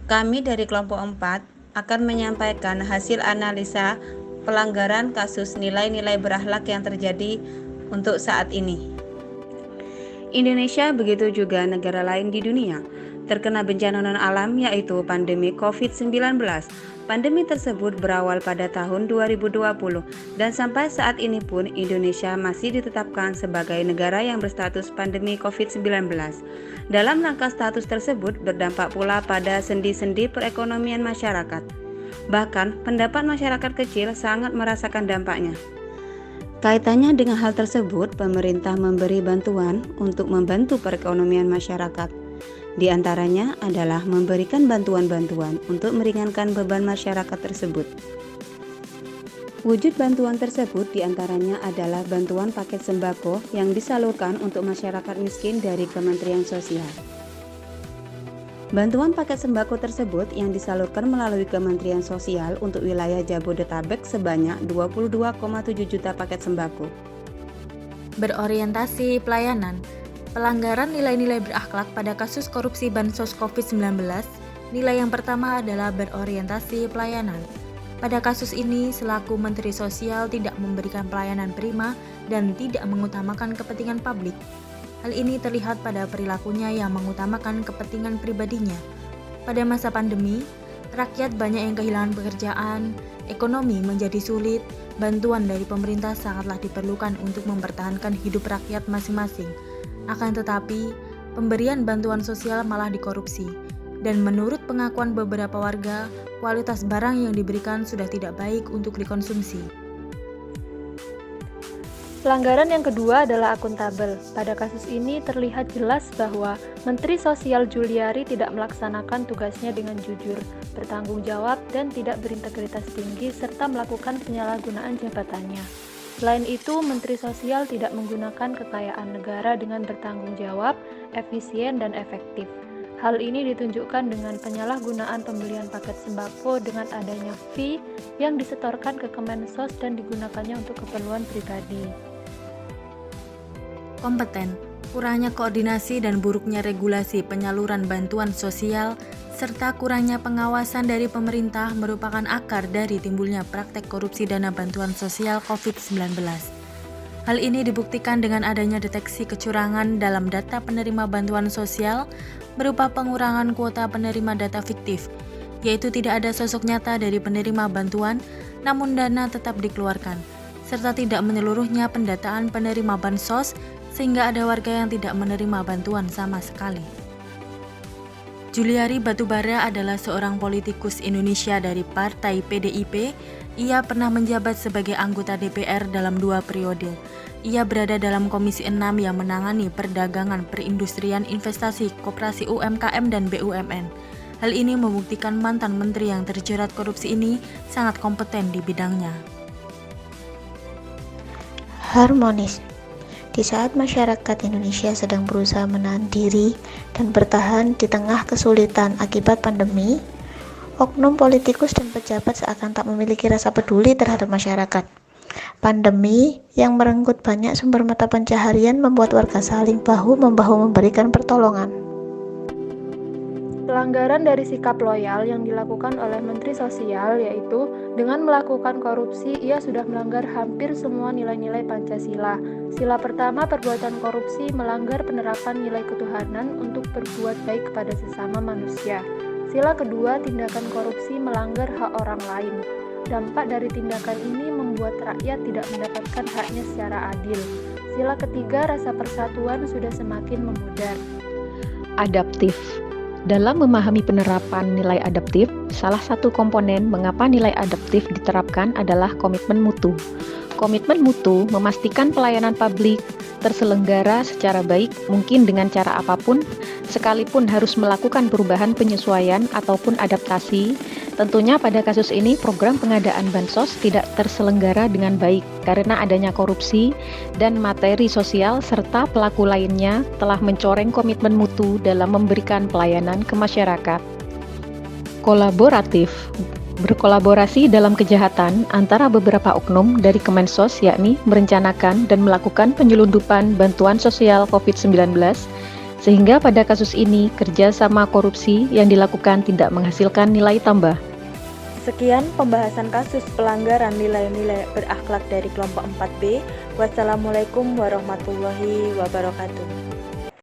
Kami dari kelompok 4 akan menyampaikan hasil analisa pelanggaran kasus nilai-nilai berakhlak yang terjadi untuk saat ini. Indonesia begitu juga negara lain di dunia terkena bencana non-alam yaitu pandemi COVID-19. Pandemi tersebut berawal pada tahun 2020 dan sampai saat ini pun Indonesia masih ditetapkan sebagai negara yang berstatus pandemi COVID-19. Dalam rangka status tersebut berdampak pula pada sendi-sendi perekonomian masyarakat. Bahkan pendapat masyarakat kecil sangat merasakan dampaknya. Kaitannya dengan hal tersebut, pemerintah memberi bantuan untuk membantu perekonomian masyarakat. Di antaranya adalah memberikan bantuan-bantuan untuk meringankan beban masyarakat tersebut. Wujud bantuan tersebut diantaranya adalah bantuan paket sembako yang disalurkan untuk masyarakat miskin dari Kementerian Sosial. Bantuan paket sembako tersebut yang disalurkan melalui Kementerian Sosial untuk wilayah Jabodetabek sebanyak 22,7 juta paket sembako. Berorientasi pelayanan. Pelanggaran nilai-nilai berakhlak pada kasus korupsi Bansos COVID-19, nilai yang pertama adalah berorientasi pelayanan. Pada kasus ini, selaku Menteri Sosial tidak memberikan pelayanan prima dan tidak mengutamakan kepentingan publik. Hal ini terlihat pada perilakunya yang mengutamakan kepentingan pribadinya. Pada masa pandemi, rakyat banyak yang kehilangan pekerjaan, ekonomi menjadi sulit, bantuan dari pemerintah sangatlah diperlukan untuk mempertahankan hidup rakyat masing-masing. Akan tetapi, pemberian bantuan sosial malah dikorupsi. Dan menurut pengakuan beberapa warga, kualitas barang yang diberikan sudah tidak baik untuk dikonsumsi. Pelanggaran yang kedua adalah akuntabel. Pada kasus ini terlihat jelas bahwa Menteri Sosial Juliari tidak melaksanakan tugasnya dengan jujur, bertanggung jawab, dan tidak berintegritas tinggi serta melakukan penyalahgunaan jabatannya. Selain itu, Menteri Sosial tidak menggunakan kekayaan negara dengan bertanggung jawab, efisien, dan efektif. Hal ini ditunjukkan dengan penyalahgunaan pembelian paket sembako dengan adanya fee yang disetorkan ke Kemensos dan digunakannya untuk keperluan pribadi. Kompeten, kurangnya koordinasi dan buruknya regulasi penyaluran bantuan sosial, serta kurangnya pengawasan dari pemerintah merupakan akar dari timbulnya praktek korupsi dana bantuan sosial COVID-19. Hal ini dibuktikan dengan adanya deteksi kecurangan dalam data penerima bantuan sosial berupa pengurangan kuota penerima data fiktif, yaitu tidak ada sosok nyata dari penerima bantuan, namun dana tetap dikeluarkan, serta tidak menyeluruhnya pendataan penerima bansos, sehingga ada warga yang tidak menerima bantuan sama sekali. Juliari Batubara adalah seorang politikus Indonesia dari Partai PDIP. Ia pernah menjabat sebagai anggota DPR dalam 2 periode. Ia berada dalam Komisi 6 yang menangani perdagangan, perindustrian, investasi, koperasi UMKM dan BUMN. Hal ini membuktikan mantan menteri yang terjerat korupsi ini sangat kompeten di bidangnya. Harmonis. Di saat masyarakat Indonesia sedang berusaha menahan diri dan bertahan di tengah kesulitan akibat pandemi, oknum politikus dan pejabat seakan tak memiliki rasa peduli terhadap masyarakat. Pandemi yang merenggut banyak sumber mata pencaharian membuat warga saling bahu-membahu memberikan pertolongan. Pelanggaran dari sikap loyal yang dilakukan oleh Menteri Sosial yaitu dengan melakukan korupsi, ia sudah melanggar hampir semua nilai-nilai Pancasila. Sila pertama, perbuatan korupsi melanggar penerapan nilai ketuhanan untuk berbuat baik kepada sesama manusia. Sila kedua, tindakan korupsi melanggar hak orang lain. Dampak dari tindakan ini membuat rakyat tidak mendapatkan haknya secara adil. Sila ketiga, rasa persatuan sudah semakin memudar. Adaptif. Dalam memahami penerapan nilai adaptif, salah satu komponen mengapa nilai adaptif diterapkan adalah komitmen mutu. Komitmen mutu memastikan pelayanan publik terselenggara secara baik mungkin dengan cara apapun, sekalipun harus melakukan perubahan penyesuaian ataupun adaptasi. Tentunya pada kasus ini program pengadaan bansos tidak terselenggara dengan baik karena adanya korupsi dan materi sosial serta pelaku lainnya telah mencoreng komitmen mutu dalam memberikan pelayanan ke masyarakat. Kolaboratif. Berkolaborasi dalam kejahatan antara beberapa oknum dari Kemensos yakni merencanakan dan melakukan penyelundupan bantuan sosial COVID-19 Sehingga pada kasus ini, kerjasama korupsi yang dilakukan tidak menghasilkan nilai tambah. Sekian pembahasan kasus pelanggaran nilai-nilai berakhlak dari kelompok 4B. Wassalamualaikum warahmatullahi wabarakatuh.